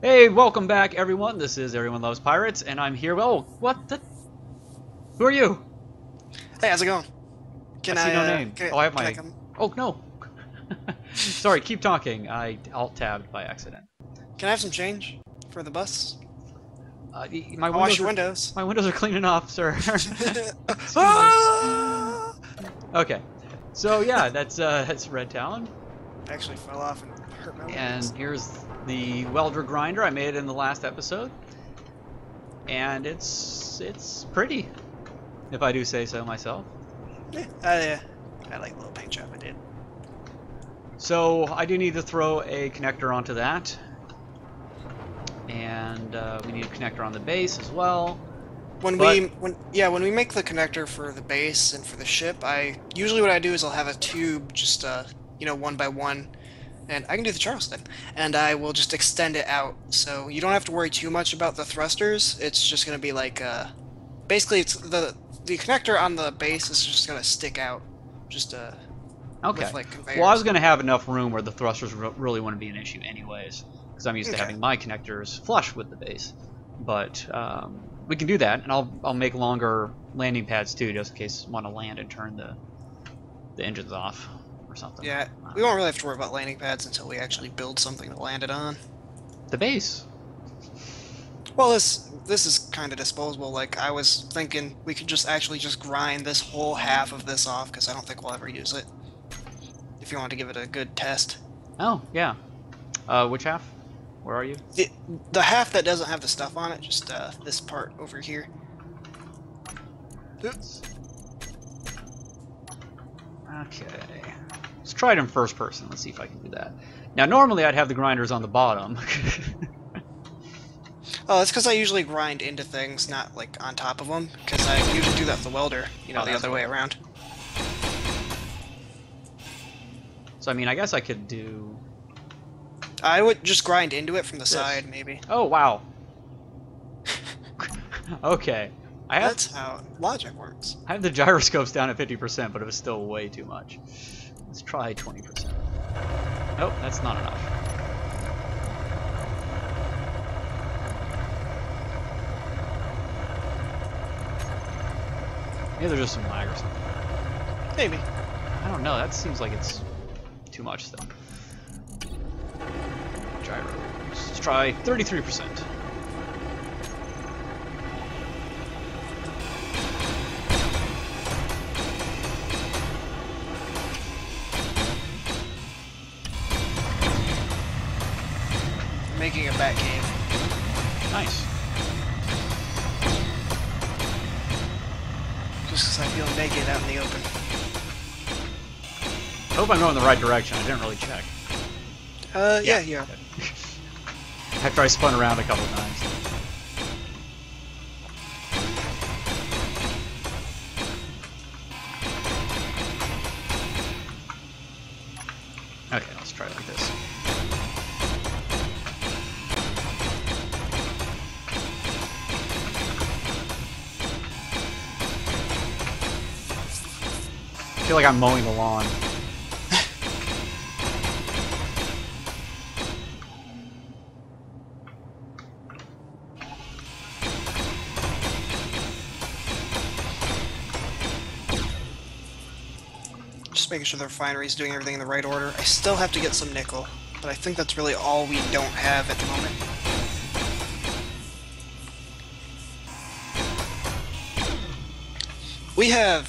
Hey, welcome back, everyone. This is Everyone Loves Pirates, and I'm here. Oh, what the? Who are you? Hey, how's it going? I Can see I, no name. can I, Oh, I have can I my. come? Oh no. Sorry, keep talking. I alt-tabbed by accident. Can I have some change for the bus? My I'll wash windows your are windows. my windows are clean enough, sir. Excuse me. Ah! Okay, so yeah, that's Red Talon, I actually fell off and hurt my and legs. here's the welder grinder I made in the last episode, and it's pretty, if I do say so myself. I like the little paint job I did. So I do need to throw a connector onto that, and we need a connector on the base as well. When But when we make the connector for the base and for the ship, usually what I do is I'll have a tube just one by one, and I can do the Charleston, and I will just extend it out so you don't have to worry too much about the thrusters. It's just gonna be like basically it's the connector on the base is just gonna stick out, just okay, with like well, I was conveyors. going to have enough room where the thrusters really wouldn't be an issue anyways, because I'm used to Okay. having my connectors flush with the base. But we can do that, and I'll make longer landing pads too, just in case I want to land and turn the engines off or something. Yeah, we won't really have to worry about landing pads until we actually build something to land it on. The base. Well, this is kind of disposable. Like I was thinking, we could just actually just grind this whole half of this off because I don't think we'll ever use it. If you want to give it a good test, Oh yeah. Which half? Where are you? the the half that doesn't have the stuff on it, just this part over here. Okay. Let's try it in first person. Let's see if I can do that. Now, normally I'd have the grinders on the bottom. Oh, that's because I usually grind into things, not like on top of them. Because I usually do that with the welder, Oh, the that's other way cool. around. So, I mean, I guess I could do... I would just grind into it from the this. side, maybe. Oh, wow. Okay. That's how logic works. I have the gyroscopes down at 50%, but it was still way too much. Let's try 20%. Nope, that's not enough. Maybe there's just some lag or something. Maybe. I don't know, that seems like it's too much still. Gyro. Let's try 33%. Making a bat cave. Nice. Just because I feel naked out in the open. I hope I'm going the right direction. I didn't really check. Yeah. After I spun around a couple times. Okay, let's try it like this. I feel like I'm mowing the lawn. Just making sure the refinery's doing everything in the right order. I still have to get some nickel, but I think that's really all we don't have at the moment. We have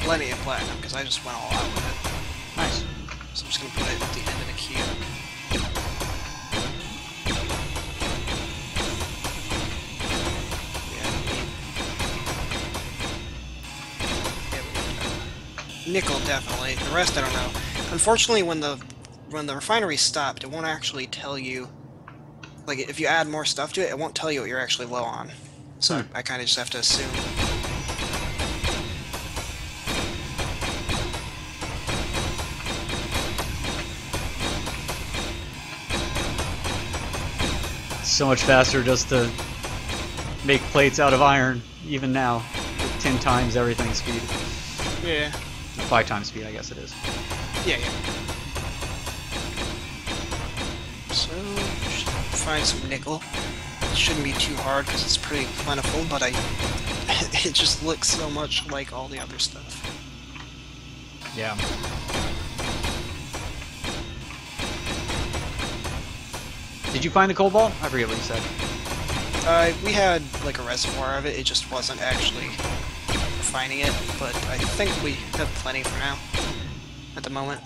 plenty of platinum, because I just went all out with it. Nice. So I'm just going to put it at the end of the queue. Nickel, definitely. The rest, I don't know. Unfortunately, when the refinery stopped, it won't actually tell you. Like, if you add more stuff to it, it won't tell you what you're actually low on. So I kind of just have to assume. So much faster just to make plates out of iron, even now, with 10 times everything speed. Yeah. 5 times speed, I guess it is. Yeah. So find some nickel. It shouldn't be too hard because it's pretty plentiful, but it just looks so much like all the other stuff. Yeah. Did you find the cobalt? I forget what you said. We had like a reservoir of it. It just wasn't actually finding it, but I think we have plenty for now at the moment.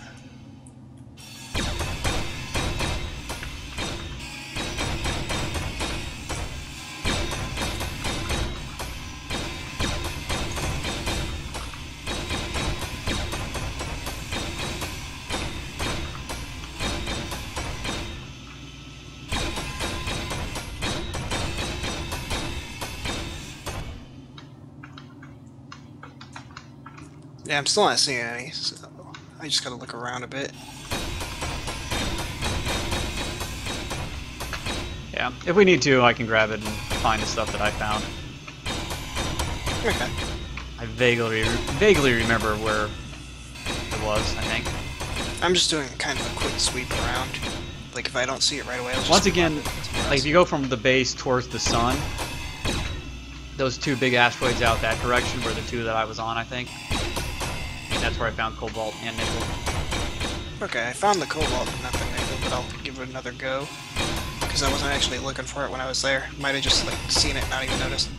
Yeah, I'm still not seeing any, so I just gotta look around a bit. Yeah, if we need to, I can grab it and find the stuff that I found. Okay. I vaguely remember where it was, I think. I'm just doing kind of a quick sweep around. Like, if I don't see it right away, I'll just... Once again, like if you go from the base towards the sun, those two big asteroids out that direction were the two that I was on, I think. And that's where I found cobalt and nickel. Okay, I found the cobalt, but not the nickel, but I'll give it another go. Because I wasn't actually looking for it when I was there. Might have just, like, seen it and not even noticed.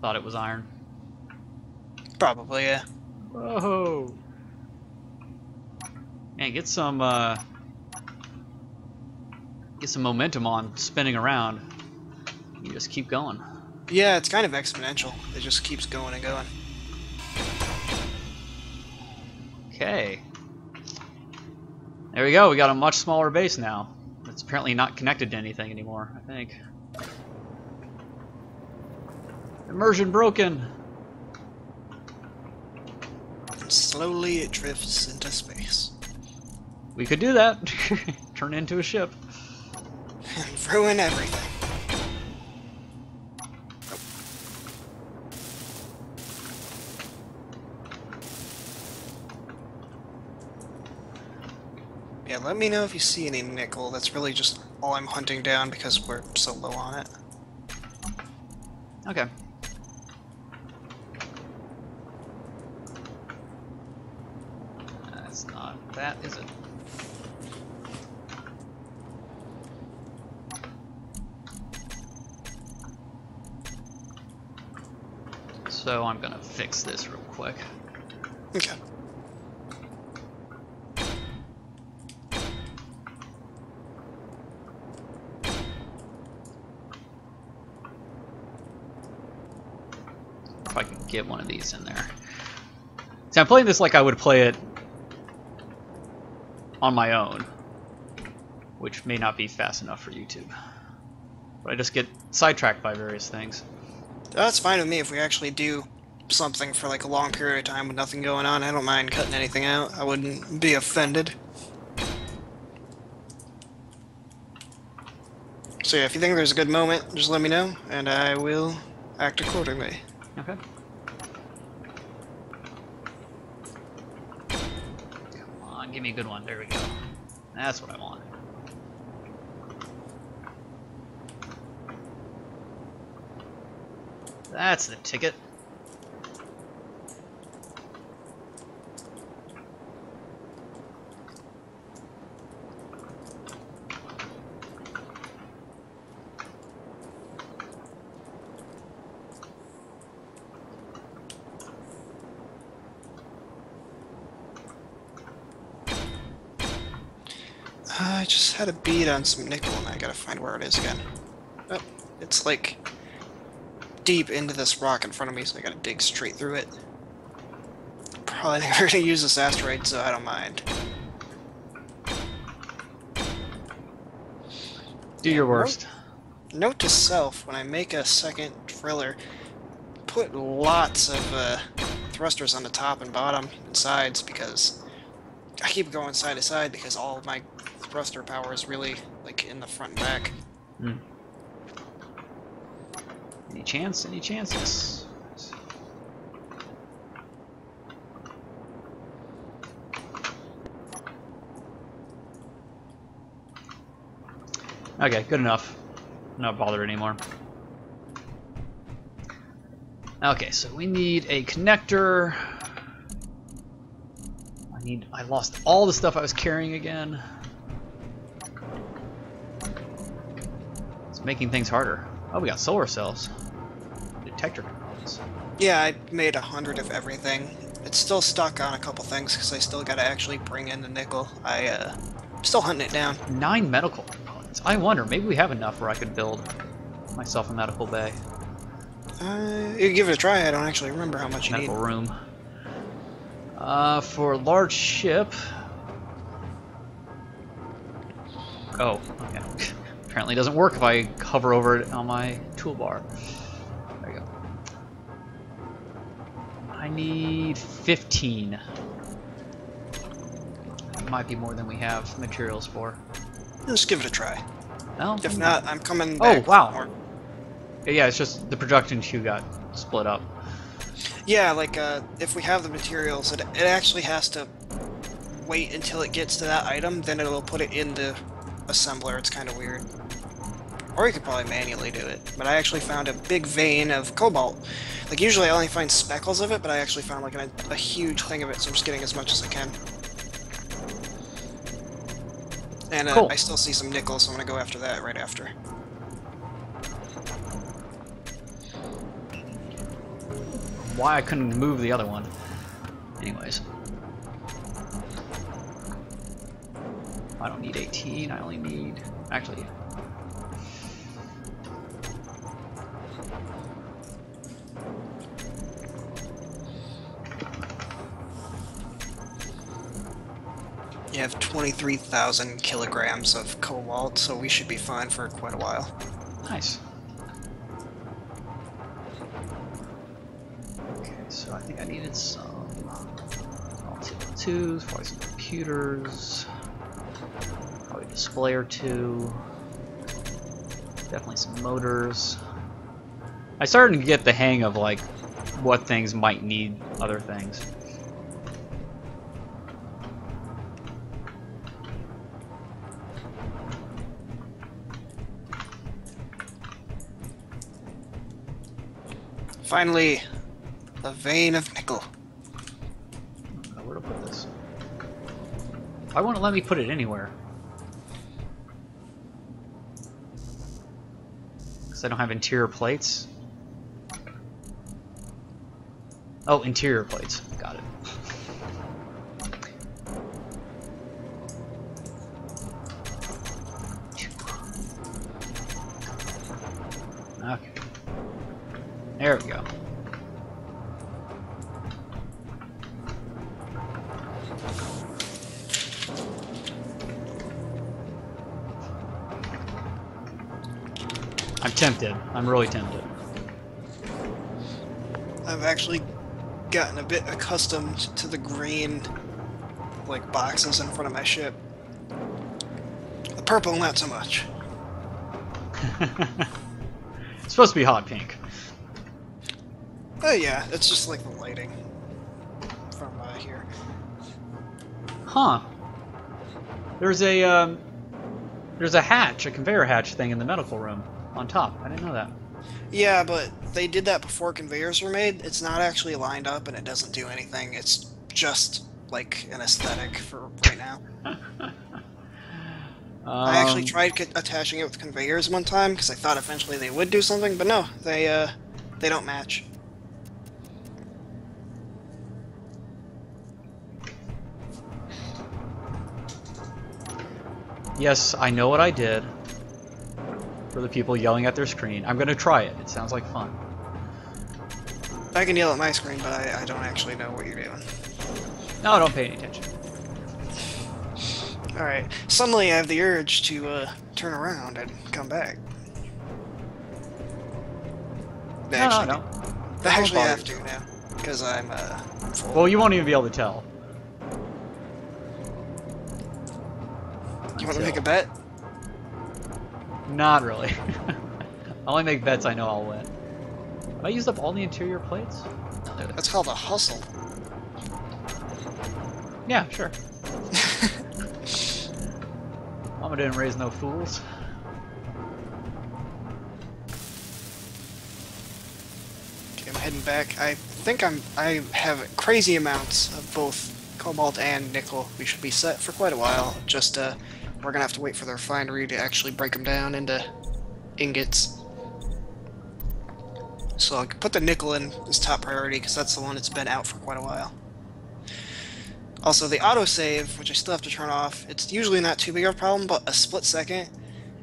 Thought it was iron. Probably, yeah. Whoa! Man, get some momentum on spinning around. You just keep going. Yeah, it's kind of exponential. It just keeps going and going. Okay. There we go. We got a much smaller base now. It's apparently not connected to anything anymore, I think. Immersion broken. And slowly it drifts into space. We could do that. Turn into a ship. And ruin everything. Yeah, let me know if you see any nickel. That's really just all I'm hunting down because we're so low on it. Okay. That's not that, is it? So I'm gonna fix this real quick. Okay. If I can get one of these in there. See, I'm playing this like I would play it on my own, which may not be fast enough for YouTube. But I just get sidetracked by various things. That's fine with me if we actually do something for like a long period of time with nothing going on. I don't mind cutting anything out. I wouldn't be offended. So yeah, if you think there's a good moment, just let me know, and I will act accordingly. Okay. Come on, give me a good one. There we go. That's what I want. That's the ticket. I just had a bead on some nickel and I gotta find where it is again. Oh, it's like deep into this rock in front of me, so I gotta dig straight through it. Probably never gonna use this asteroid, so I don't mind. Do your worst. Note to self, when I make a second driller, put lots of thrusters on the top and bottom and sides, because I keep going side to side because all of my thruster power is really like in the front and back. Mm. Any chance? Any chances? Okay, good enough. I'm not bothered anymore. Okay, so we need a connector. I lost all the stuff I was carrying again. It's making things harder. Oh, we got solar cells. Detector components. Yeah, I made 100 of everything. It's still stuck on a couple things because I still gotta actually bring in the nickel. I'm still hunting it down. 9 medical components. I wonder, maybe we have enough where I could build myself a medical bay. You give it a try. I don't actually remember how much you need. Medical room. For a large ship. Oh, okay. Apparently it doesn't work if I hover over it on my toolbar. There you go. I need 15. That might be more than we have materials for. Just give it a try. No? If not, I'm coming back. Oh, wow. More. Yeah, it's just the production queue got split up. Yeah, like, if we have the materials, it actually has to wait until it gets to that item, then it'll put it in the assembler. It's kind of weird. Or you could probably manually do it. But I actually found a big vein of cobalt. Like, usually I only find speckles of it, but I actually found, like, a huge thing of it, so I'm just getting as much as I can. And cool. I still see some nickel, so I'm gonna go after that right after. Why I couldn't move the other one. Anyways. I don't need 18, I only need... Actually... You have 23,000 kilograms of cobalt, so we should be fine for quite a while. Nice. Okay, so I think I needed some twos, probably some computers, probably a display or two, definitely some motors. I started to get the hang of like what things might need other things. Finally, a vein of nickel. I don't know where to put this. Why won't it let me put it anywhere? Because I don't have interior plates? Oh, interior plates. Got it. Okay. There we go. I'm tempted. I'm really tempted. I've actually gotten a bit accustomed to the green, like, boxes in front of my ship. The purple, not so much. It's supposed to be hot pink. Oh yeah, it's just like the lighting from here. Huh. There's a hatch, a conveyor hatch thing in the medical room on top. I didn't know that. Yeah, but they did that before conveyors were made. It's not actually lined up and it doesn't do anything. It's just like an aesthetic for right now. I actually tried attaching it with conveyors one time because I thought eventually they would do something, but no, they don't match. Yes, I know what I did. For the people yelling at their screen. I'm gonna try it. It sounds like fun. I can yell at my screen, but I don't actually know what you're doing. No, don't pay any attention. Alright, suddenly I have the urge to turn around and come back. No. I actually have to now, because I'm full. Well, you won't even be able to tell. You want to make a bet? Not really. I only make bets I know I'll win. Have I used up all the interior plates? No, there they That's called a hustle. Yeah, sure. Mama didn't raise no fools. heading back. I think I have crazy amounts of both cobalt and nickel. We should be set for quite a while. Just we're gonna have to wait for the refinery to actually break them down into ingots. So I can put the nickel in as top priority because that's the one that's been out for quite a while. Also, the autosave, which I still have to turn off, it's usually not too big of a problem, but a split second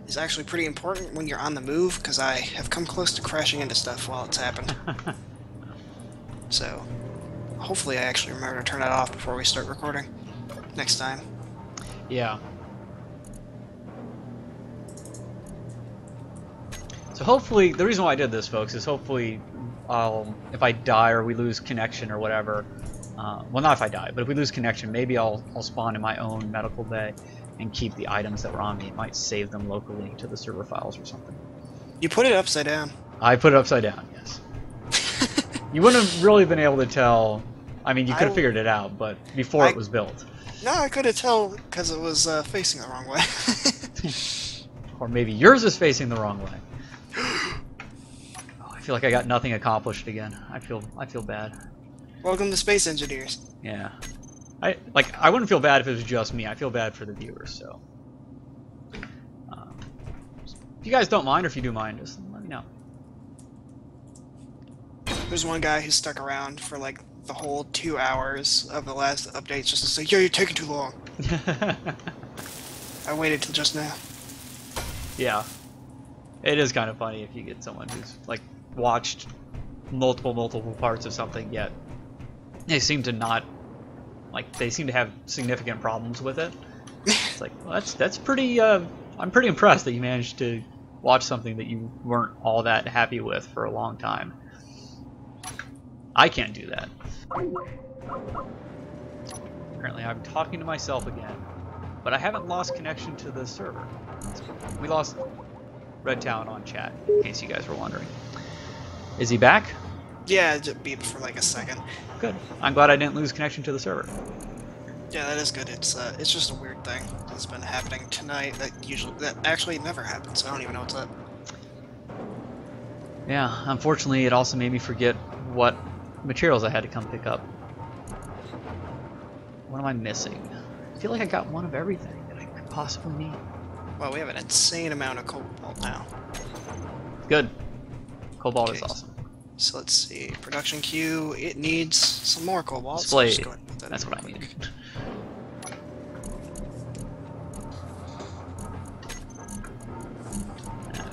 is actually pretty important when you're on the move, because I have come close to crashing into stuff while it's happened. So, hopefully I actually remember to turn that off before we start recording next time. Yeah. So hopefully, the reason why I did this, folks, is hopefully if I die or we lose connection or whatever, well, not if I die, but if we lose connection, maybe I'll spawn in my own medical bay and keep the items that were on me. It might save them locally to the server files or something. You put it upside down. I put it upside down, yes. You wouldn't have really been able to tell. I mean, you could have figured it out, but before it was built. No, I could have tell because it was facing the wrong way. Or maybe yours is facing the wrong way. Oh, I feel like I got nothing accomplished again. I feel bad. Welcome to Space Engineers. Yeah. I wouldn't feel bad if it was just me. I feel bad for the viewers, so. If you guys don't mind, or if you do mind, just let me know. There's one guy who stuck around for like the whole 2 hours of the last updates just to say, "Yeah, you're taking too long." I waited till just now. Yeah. It is kind of funny if you get someone who's like watched multiple parts of something, yet they seem to not, like, they seem to have significant problems with it. It's like, well, that's pretty, I'm pretty impressed that you managed to watch something that you weren't all that happy with for a long time. I can't do that. Apparently I'm talking to myself again, but I haven't lost connection to the server. We lost Red Talon on chat, in case you guys were wondering. Is he back? Yeah, it just beeped for like a second. Good. I'm glad I didn't lose connection to the server. Yeah, that is good. It's just a weird thing that's been happening tonight that actually never happens. So I don't even know what's up. Yeah, unfortunately, it also made me forget what materials I had to come pick up. What am I missing? I feel like I got one of everything that I could possibly need. Well, we have an insane amount of cobalt now. Good. Cobalt is awesome. So let's see. Production queue. It needs some more cobalt. Display. So just put that That's in what I real need. quick.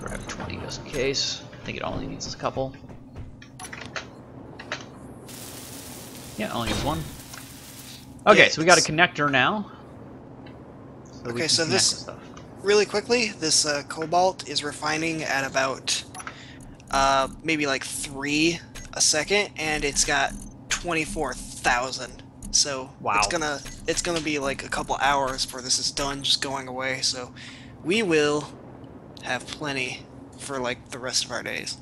Grab 20 just in case. I think it only needs a couple. Yeah, it only needs one. Okay, Yeah, so we got a connector now. So okay, so this, really quickly, this cobalt is refining at about maybe like 3 a second, and it's got 24,000. So wow. it's gonna be like a couple hours before this is done, just going away. So we will have plenty for like the rest of our days.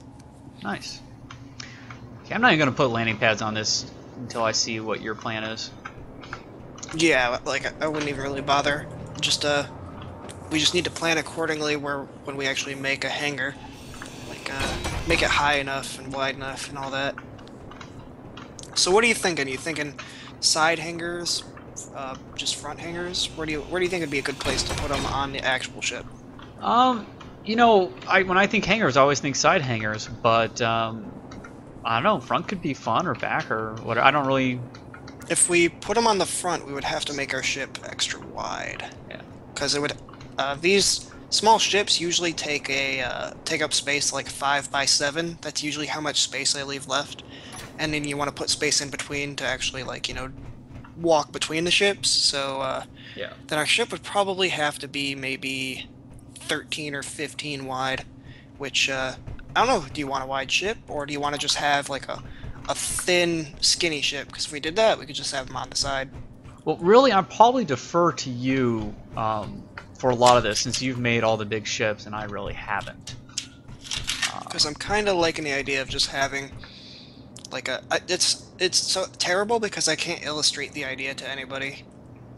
Nice. Okay, I'm not even gonna put landing pads on this until I see what your plan is. Yeah, like I wouldn't even really bother. Just we just need to plan accordingly when we actually make a hangar, like make it high enough and wide enough and all that. So what are you thinking? Are you thinking side hangars, just front hangars? Where do you think would be a good place to put them on the actual ship? You know, when I think hangars, I always think side hangars, but I don't know, front could be fun, or back, or whatever. I don't really. If we put them on the front, we would have to make our ship extra wide. Yeah. Because it would. These small ships usually take up space like 5 by 7. That's usually how much space I leave left. And then you want to put space in between to actually, like, you know, walk between the ships. So yeah. Then our ship would probably have to be maybe 13 or 15 wide. Which I don't know. Do you want a wide ship, or do you want to just have like a thin, skinny ship? Because if we did that, we could just have them on the side. Well, really, I'd probably defer to you for a lot of this, since you've made all the big ships and I really haven't. Because I'm kind of liking the idea of just having like it's so terrible because I can't illustrate the idea to anybody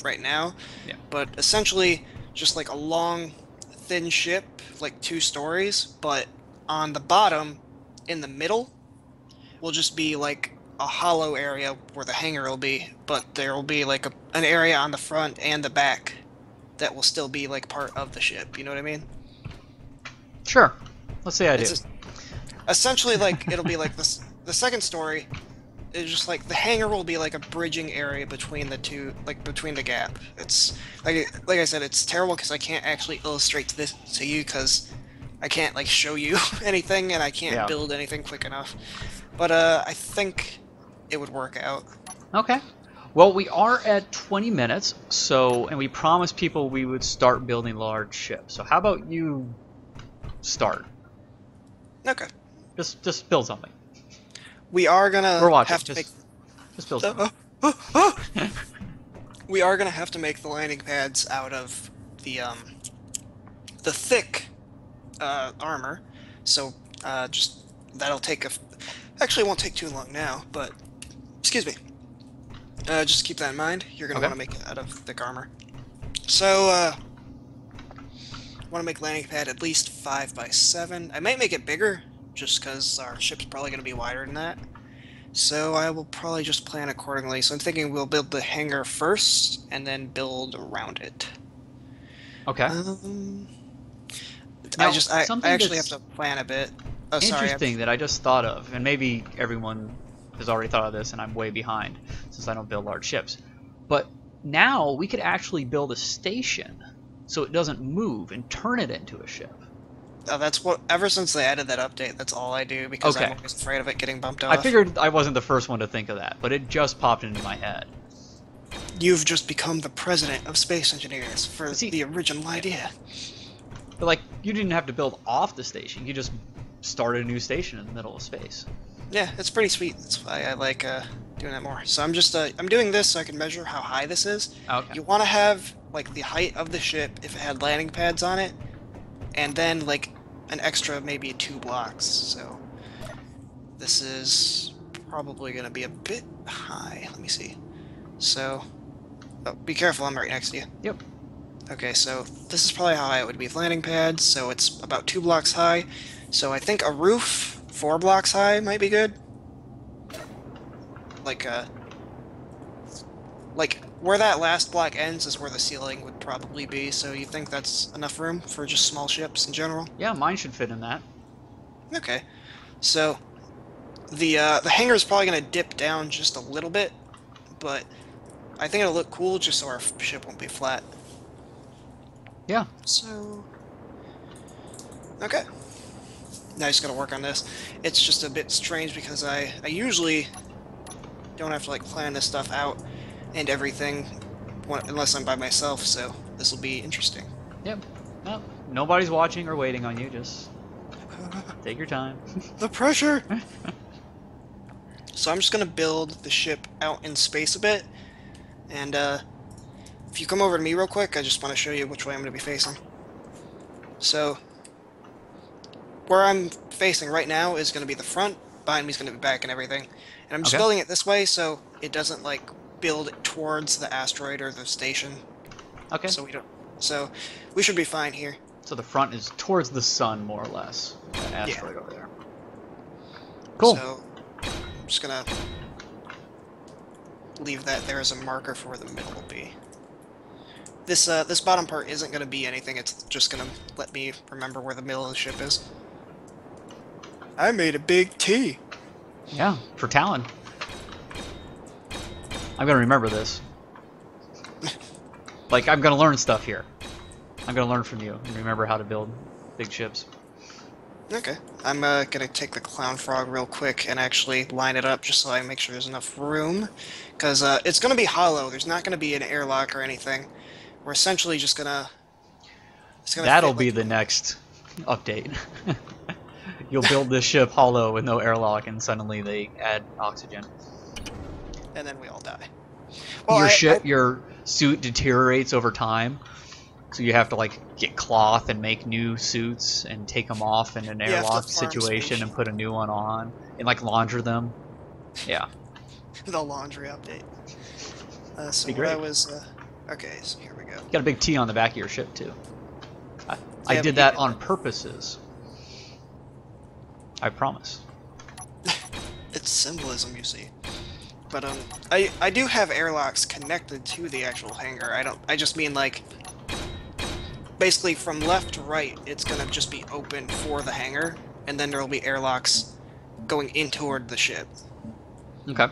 right now. Yeah. But essentially, just like a long, thin ship, like 2 stories, but on the bottom, in the middle, will just be like a hollow area where the hangar will be, but there will be like an area on the front and the back that will still be like part of the ship. You know what I mean? Sure. Let's say I do. Essentially, like it'll be like this. The second story is just like the hangar will be like a bridging area between the two, like between the gap. It's like I said, it's terrible because I can't actually illustrate this to you because I can't like show you anything and I can't build anything quick enough. But I think it would work out. Okay. Well, we are at 20 minutes, and we promised people we would start building large ships. So how about you start? Okay. Just build something. We are gonna We're watching. have to just build something. We are gonna have to make the landing pads out of the thick armor. So just that'll take actually it won't take too long now, but excuse me. Just keep that in mind. You're gonna want to make it out of thick armor. So want to make landing pad at least 5x7. I might make it bigger, just because our ship's probably going to be wider than that. So I will probably just plan accordingly. So I'm thinking we'll build the hangar first, and then build around it. Okay. I actually have to plan a bit. Oh, sorry. Interesting that I just thought of, and maybe everyone has already thought of this, and I'm way behind since I don't build large ships. But now we could actually build a station so it doesn't move and turn it into a ship. That's what. Ever since they added that update, that's all I do because I'm always afraid of it getting bumped off. I figured I wasn't the first one to think of that, but it just popped into my head. You've just become the president of space engineers for the original idea. But like, you didn't have to build off the station. You just started a new station in the middle of space. Yeah, it's pretty sweet. That's why I like doing that more. So I'm just I'm doing this so I can measure how high this is. Okay. You want to have like the height of the ship if it had landing pads on it, and then like an extra maybe 2 blocks. So this is probably going to be a bit high. Let me see. So, be careful. I'm right next to you. Yep. Okay, so this is probably how high it would be with landing pads. So it's about 2 blocks high. So I think a roof 4 blocks high might be good. Like where that last block ends is where the ceiling would probably be, so you think that's enough room for just small ships in general? Yeah, mine should fit in that. Okay. So the hangar is probably going to dip down just a little bit, but I think it'll look cool just so our ship won't be flat. Yeah. So okay. Now I just gotta work on this. It's just a bit strange because I usually don't have to like plan this stuff out and everything unless I'm by myself, so this will be interesting. Yep. No, nobody's watching or waiting on you, just take your time. The pressure! So I'm just gonna build the ship out in space a bit, and if you come over to me real quick, I just want to show you which way I'm gonna be facing. So where I'm facing right now is going to be the front, behind me is going to be back and everything. And I'm just building it this way so it doesn't like build towards the asteroid or the station. Okay. So we should be fine here. So the front is towards the sun, more or less. That asteroid over there. Cool. So I'm just going to leave that there as a marker for where the middle will be. This bottom part isn't going to be anything, it's just going to let me remember where the middle of the ship is. I made a big T. Yeah, for Talon. I'm gonna remember this. Like, I'm gonna learn stuff here. I'm gonna learn from you and remember how to build big ships. Okay. I'm gonna take the clown frog real quick and actually line it up just so I make sure there's enough room. Because it's gonna be hollow. There's not gonna be an airlock or anything. We're essentially just gonna... That'll be the next update. You'll build this ship hollow with no airlock, and suddenly they add oxygen. And then we all die. Well, your suit deteriorates over time, so you have to like get cloth and make new suits and take them off in an airlock situation and put a new one on and like launder them. Yeah. The laundry update. So be great. Okay, so here we go. You got a big T on the back of your ship too. I did that on purposes. I promise. It's symbolism, you see. But I do have airlocks connected to the actual hangar. I just mean like basically from left to right, it's gonna just be open for the hangar, and then there will be airlocks going in toward the ship. Okay.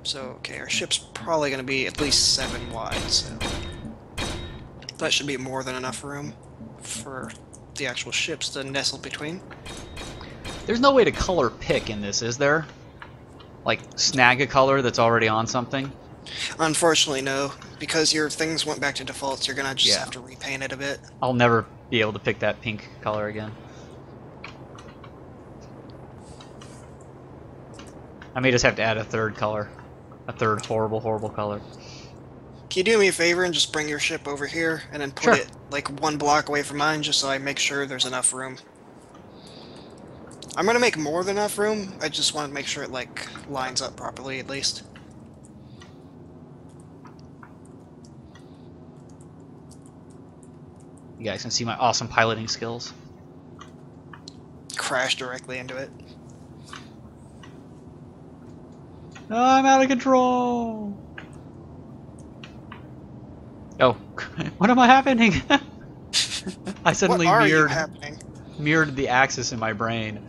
So okay, our ship's probably gonna be at least 7 wide, so that should be more than enough room for the actual ships to nestle between. There's no way to color pick in this, is there? Like, snag a color that's already on something? Unfortunately, no. Because your things went back to defaults, you're gonna just Yeah. have to repaint it a bit. I'll never be able to pick that pink color again. I may just have to add a third color. A third horrible, horrible color. Can you do me a favor and just bring your ship over here and then put Sure. it like 1 block away from mine just so I make sure there's enough room? I'm gonna make more than enough room, I just want to make sure it like lines up properly at least. You guys can see my awesome piloting skills. Crash directly into it. I'm out of control! Oh, what am I happening? I suddenly What are you happening? mirrored the axis in my brain.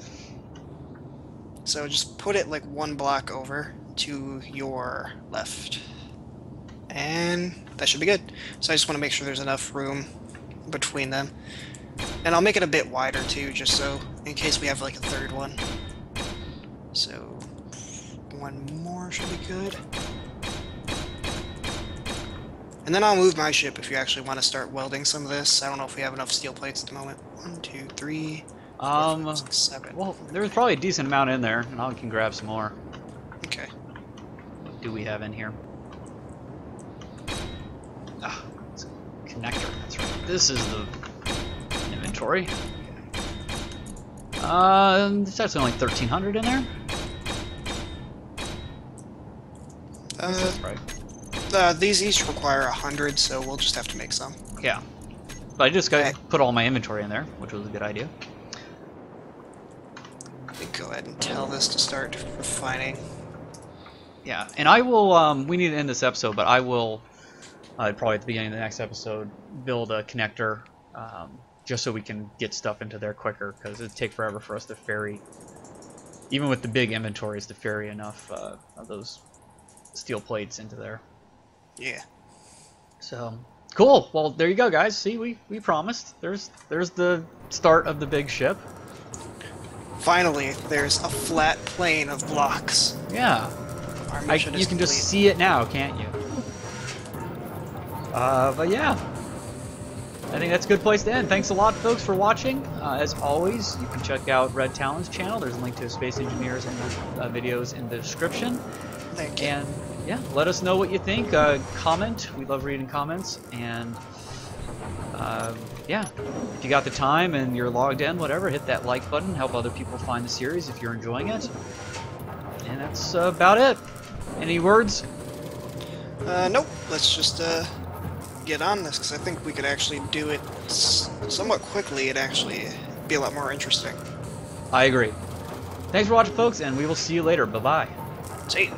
So just put it like 1 block over to your left. And that should be good. So I just want to make sure there's enough room between them. And I'll make it a bit wider too, just so in case we have like a third one. So 1 more should be good. And then I'll move my ship if you actually want to start welding some of this. I don't know if we have enough steel plates at the moment. 1, 2, 3, 4, 5, 6, 7. Well, there's probably a decent amount in there, and I can grab some more. Okay. What do we have in here? Ah, it's a connector, that's right. This is the inventory. There's actually only 1,300 in there. That's right. These each require 100, so we'll just have to make some. Yeah. But I just got Okay. to put all my inventory in there, which was a good idea. Let me go ahead and tell this to start refining. Yeah, and I will, we need to end this episode, but I will, probably at the beginning of the next episode, build a connector, just so we can get stuff into there quicker, because it'd take forever for us to ferry, even with the big inventories, to ferry enough of those steel plates into there. Yeah. So, cool. Well, there you go, guys. See, we promised. There's the start of the big ship. Finally, there's a flat plane of blocks. Yeah. Our mission is You can just complete. see it now, can't you? But yeah. I think that's a good place to end. Thanks a lot, folks, for watching. As always, you can check out Red Talon's channel. There's a link to Space Engineers and videos in the description. Thank you. And yeah, let us know what you think. Comment. We love reading comments. And yeah, if you got the time and you're logged in, whatever, hit that like button. Help other people find the series if you're enjoying it. And that's about it. Any words? Nope. Let's just get on this, because I think we could actually do it somewhat quickly. It'd actually be a lot more interesting. I agree. Thanks for watching, folks, and we will see you later. Bye-bye. See ya.